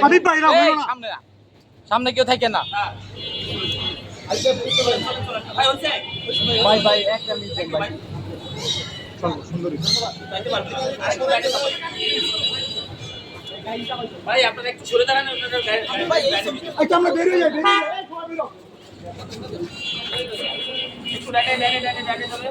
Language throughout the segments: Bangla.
হাবিব ভাই না বলো না সামনে না, সামনে কেউ থাকে না। ভাই ভাই একটা মিনিট দেন ভাই। সুন্দরী ভাই আপনারা একটু সরে দাঁড়ান, আচ্ছা আমরা বেরিয়ে যাই একটু ডানে চলে।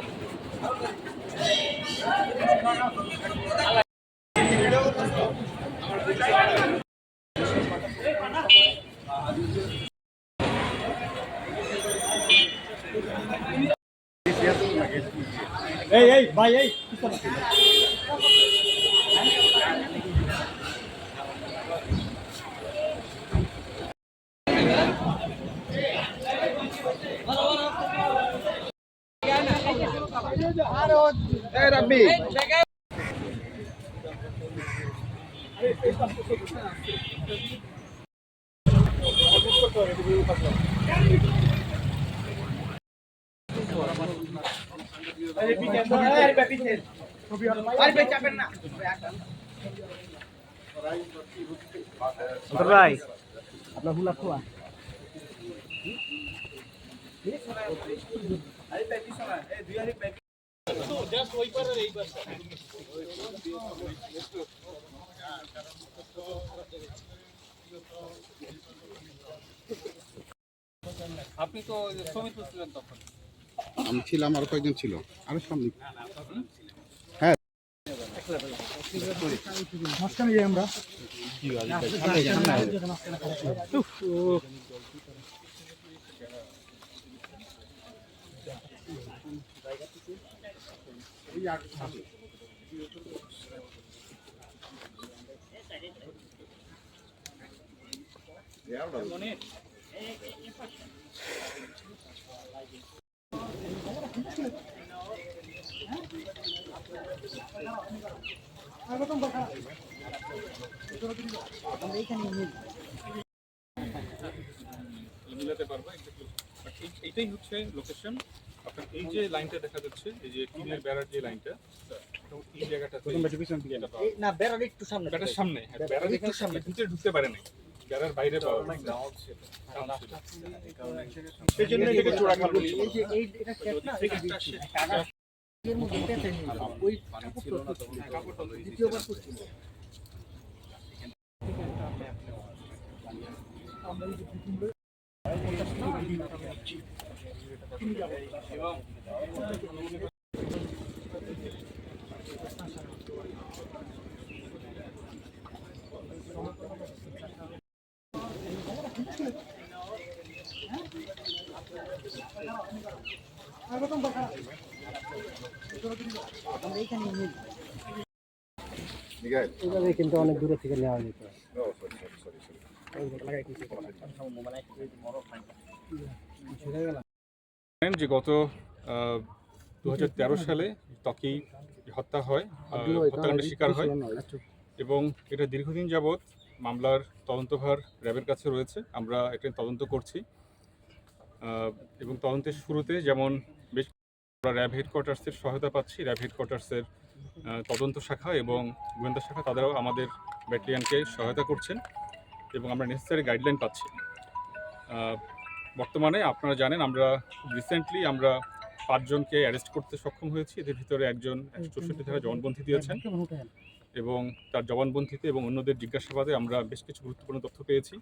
এই ভাই এই রাব্বি ভাই আপনার হুলা খোয়া আপনি তো ছবি তুলছিলেন তখন। আমি ছিলাম, আর কয়েকজন ছিল আরো সামনে। মাঝখানে যাই আমরা মিলাতে পারবো এইটাই হচ্ছে লোকেশন। আপনার এই যে লাইনটা দেখা যাচ্ছে, এই যে টিনের বেড়ার যে লাইনটা, এই জায়গাটা না বেরার একটু সামনে, বেড়ার সামনে, হ্যাঁ বেড়ার একটু সামনে ভিতরে ঢুকতে পারে নাই, বেড়ার বাইরে পাওয়া সেই জন্য এটাকে চোরা খাল বলি। এই যে এই এটা কেট না এর মধ্যে পেতে নেই ওই কাপড়টা দ্বিতীয়বার করছিল। এইভাবে কিন্তু অনেক দূরে থেকে নেওয়া যেত যে গত 2013 সালে ত্বকী হত্যা হয়, হত্যাকাণ্ডের শিকার হয় এবং এটা দীর্ঘদিন যাবৎ মামলার তদন্তভার র্যাবের কাছে রয়েছে। আমরা এটা তদন্ত করছি এবং তদন্তের শুরুতে যেমন বেশ আমরা র্যাব হেডকোয়ার্টার্সের সহায়তা পাচ্ছি। র্যাব হেডকোয়ার্টার্সের তদন্ত শাখা এবং গোয়েন্দা শাখা তাদেরও আমাদের ব্যাটালিয়ানকে সহায়তা করছেন এবং আমরা নেসেসারি গাইডলাইন পাচ্ছি। বর্তমানে আপনারা জানেন আমরা রিসেন্টলি আমরা 5 জনকে অ্যারেস্ট করতে সক্ষম হয়েছি। এদের ভিতরে একজন 164 ধারা জবানবন্দি দিয়েছেন এবং তার জবানবন্দিতে এবং অন্যদের জিজ্ঞাসাবাদে আমরা বেশ কিছু গুরুত্বপূর্ণ তথ্য পেয়েছি।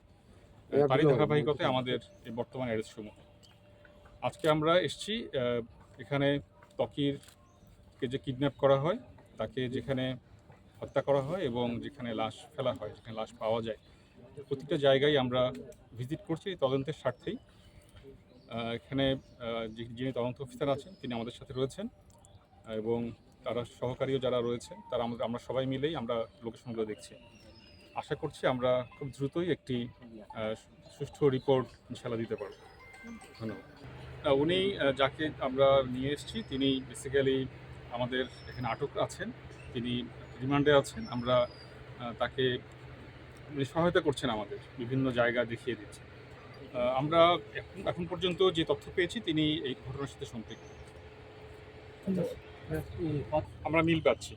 তারই ধারাবাহিকতায় আমাদের এই বর্তমান অ্যারেস্ট সমূহ। আজকে আমরা এসেছি এখানে ত্বকীরকে যে কিডন্যাপ করা হয়, তাকে যেখানে হত্যা করা হয় এবং যেখানে লাশ ফেলা হয়, যেখানে লাশ পাওয়া যায়, প্রতিটা জায়গায় আমরা ভিজিট করছি এই তদন্তের স্বার্থেই। এখানে যিনি তদন্ত অফিসার আছেন তিনি আমাদের সাথে রয়েছেন এবং তারা সহকারীও যারা রয়েছেন তারা আমরা সবাই মিলেই আমরা লোকেশনগুলো দেখছি। আশা করছি আমরা খুব দ্রুতই একটি সুষ্ঠু রিপোর্ট ইনশাআল্লাহ দিতে পারব। ধন্যবাদ। উনি যাকে আমরা নিয়ে এসেছি তিনি বেসিক্যালি আমাদের এখানে আটক আছেন, তিনি রিমান্ডে আছেন। আমরা তাকে সহায়তা করছেন, আমাদের বিভিন্ন জায়গা দেখিয়ে দিচ্ছেন। আমরা এখন পর্যন্ত যে তথ্য পেয়েছি তিনি এই ঘটনার সাথে সম্পৃক্ত। আমরা মিল পাচ্ছি।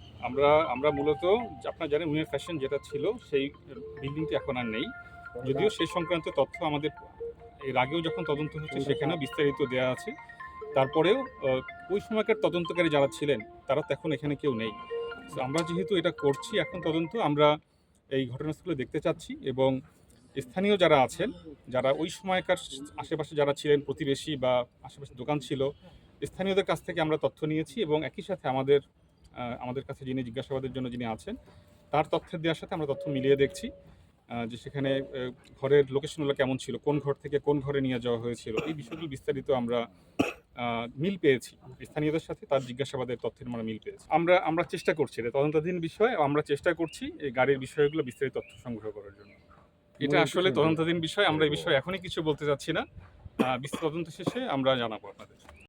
আমরা মূলত আপনারা জানেন উইনার ফ্যাশন যেটা ছিল সেই বিল্ডিংটি এখন আর নেই। যদিও সেই সংক্রান্ত তথ্য আমাদের এর আগেও যখন তদন্ত হচ্ছে সেখানেও বিস্তারিত দেওয়া আছে। তারপরেও ওই সময়কার তদন্তকারী যারা ছিলেন তারা তো এখন এখানে কেউ নেই। তো আমরা যেহেতু এটা করছি এখন তদন্ত, আমরা এই ঘটনাস্থলে দেখতে চাচ্ছি এবং স্থানীয় যারা আছেন, যারা ওই সময়কার আশেপাশে যারা ছিলেন, প্রতিবেশী বা আশেপাশে দোকান ছিল, স্থানীয়দের কাছ থেকে আমরা তথ্য নিয়েছি এবং একই সাথে আমাদের কাছে যিনি জিজ্ঞাসাবাদের জন্য যিনি আছেন তার তথ্যের দেওয়ার সাথে আমরা তথ্য মিলিয়ে দেখছি যে সেখানে ঘরের লোকেশনগুলো কেমন ছিল, কোন ঘর থেকে কোন ঘরে নিয়ে যাওয়া হয়েছিল, এই বিষয়গুলো বিস্তারিত আমরা মিল পেয়েছি। স্থানীয়দের সাথে তার জিজ্ঞাসাবাদের তথ্যের আমরা মিল পেয়েছি। আমরা চেষ্টা করছি, এটা তদন্তাধীন বিষয়, আমরা চেষ্টা করছি এই গাড়ির বিষয়গুলো বিস্তারিত তথ্য সংগ্রহ করার জন্য। এটা আসলে তদন্তাধীন বিষয়, আমরা এই বিষয়ে এখনই কিছু বলতে চাচ্ছি না। বিস্তারিত তদন্ত শেষে আমরা জানাবো আপনাদের।